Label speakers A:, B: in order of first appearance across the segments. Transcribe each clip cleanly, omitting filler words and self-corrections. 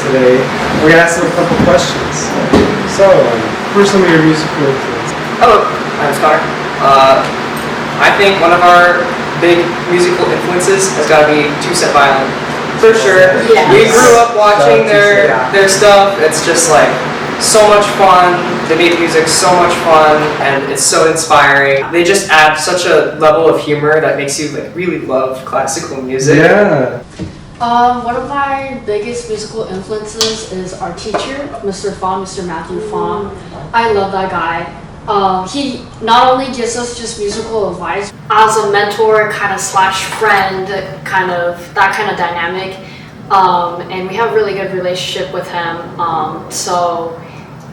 A: today. We're going to ask them a couple questions. So, who are some of your musical influences?
B: Hello, I'm Connor. I think one of our big musical influences has got to be two-set violin. For sure.
C: Yes.
B: We grew up watching their stuff. It's just like so much fun. They make music so much fun, and it's so inspiring. They just add such a level of humor that makes you like really love classical music.
A: Yeah.
C: One of my biggest musical influences is our teacher, Mr. Fong, Mr. Matthew Fong. I love that guy. He not only gives us just musical advice, as a mentor kind of slash friend, kind of that kind of dynamic, and we have a really good relationship with him. So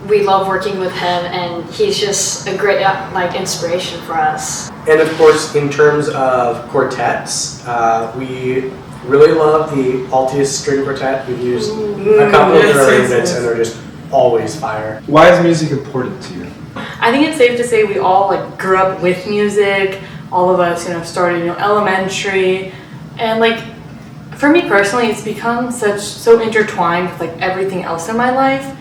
C: we love working with him, and he's just a great like inspiration for us.
D: And of course, in terms of quartets, we really love the Altius string quartet. We've used a couple of their arrangements, and they're just always fire.
A: Why is music important to you?
E: I think it's safe to say we all like grew up with music. All of us, started elementary, and like for me personally, it's become so intertwined with like everything else in my life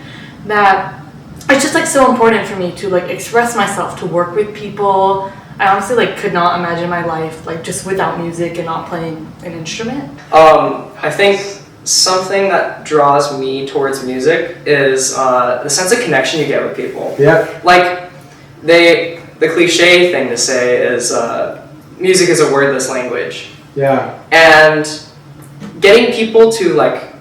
E: that it's just like so important for me to like express myself, to work with people. I honestly like could not imagine my life like just without music and not playing an instrument.
B: I think something that draws me towards music is the sense of connection you get with people.
A: Yeah.
B: Like the cliche thing to say is music is a wordless language.
A: Yeah.
B: And getting people to like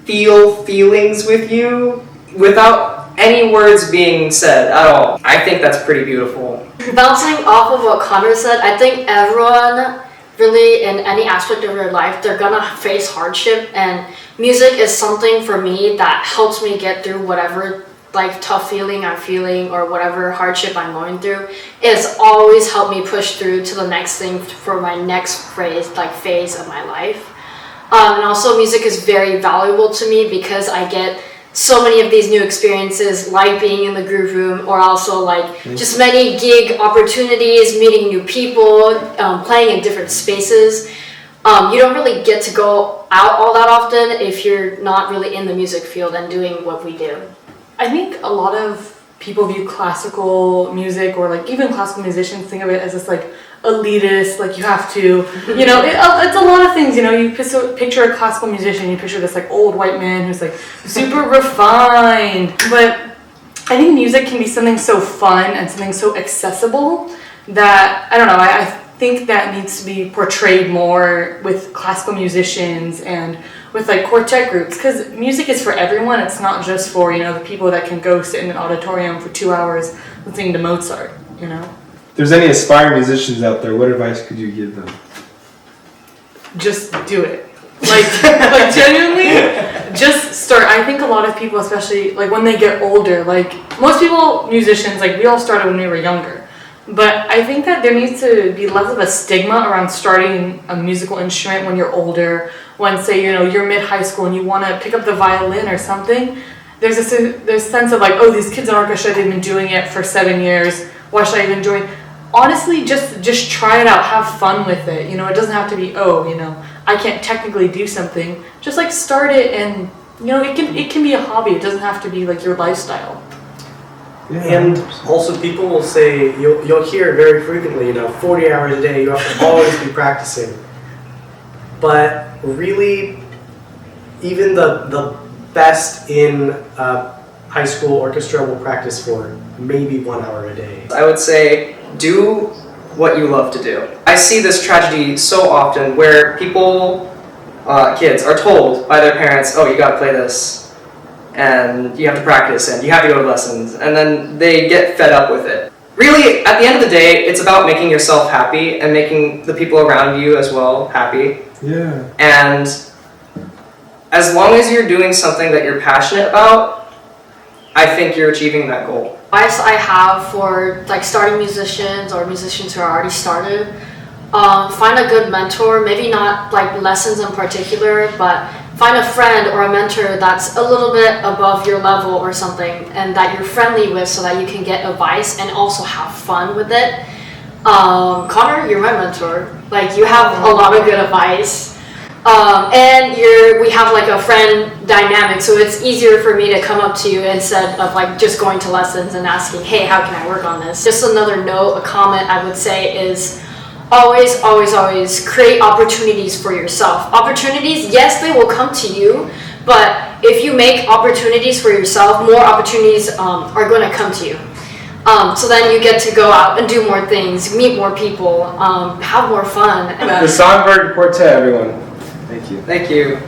B: feel feelings with you without any words being said at all. I think that's pretty beautiful.
C: Bouncing off of what Connor said, I think everyone really in any aspect of their life, they're gonna face hardship, and music is something for me that helps me get through whatever like tough feeling I'm feeling or whatever hardship I'm going through. It's always helped me push through to the next thing for my next phase of my life. And also music is very valuable to me because I get so many of these new experiences, like being in the Groove Room, or also like just many gig opportunities, meeting new people, playing in different spaces. You don't really get to go out all that often if you're not really in the music field and doing what we do.
E: I think a lot of people view classical music, or like even classical musicians think of it as this like elitist, like you have to, it's a lot of things, you picture a classical musician, you picture this like old white man who's like super refined, but I think music can be something so fun and something so accessible that, I don't know, I think that needs to be portrayed more with classical musicians and with like quartet groups, because music is for everyone. It's not just for, the people that can go sit in an auditorium for 2 hours listening to Mozart,
A: If there's any aspiring musicians out there, what advice could you give them?
E: Just do it. Like genuinely, just start. I think a lot of people, especially like when they get older, like most people, musicians, like we all started when we were younger. But I think that there needs to be less of a stigma around starting a musical instrument when you're older. When, say, you're mid-high school and you want to pick up the violin or something, there's a sense of like, oh, these kids in orchestra, they've been doing it for 7 years. Why should I even join? Honestly, just try it out. Have fun with it. It doesn't have to be, I can't technically do something. Just like start it, and it can be a hobby. It doesn't have to be like your lifestyle.
A: Yeah.
D: And also, people will say, you'll hear very frequently, 40 hours a day, you have to always be practicing. But really, even the best in high school orchestra will practice for maybe 1 hour a day.
B: I would say do what you love to do. I see this tragedy so often where people, kids, are told by their parents, oh, you gotta play this, and you have to practice, and you have to go to lessons, and then they get fed up with it. Really, at the end of the day, it's about making yourself happy and making the people around you as well happy.
A: Yeah.
B: And as long as you're doing something that you're passionate about, I think you're achieving that goal.
C: Advice I have for like starting musicians or musicians who are already started, find a good mentor, maybe not like lessons in particular, but find a friend or a mentor that's a little bit above your level or something, and that you're friendly with so that you can get advice and also have fun with it. Connor, you're my mentor. Like, you have a lot of good advice. And we have like a friend dynamic, so it's easier for me to come up to you instead of like just going to lessons and asking, hey, how can I work on this? Just another note, a comment I would say is always, always, always create opportunities for yourself. Opportunities, yes, they will come to you, but if you make opportunities for yourself, more opportunities are going to come to you. So then you get to go out and do more things, meet more people, have more fun.
A: The Songbird Quartet, everyone. Thank you.
B: Thank you.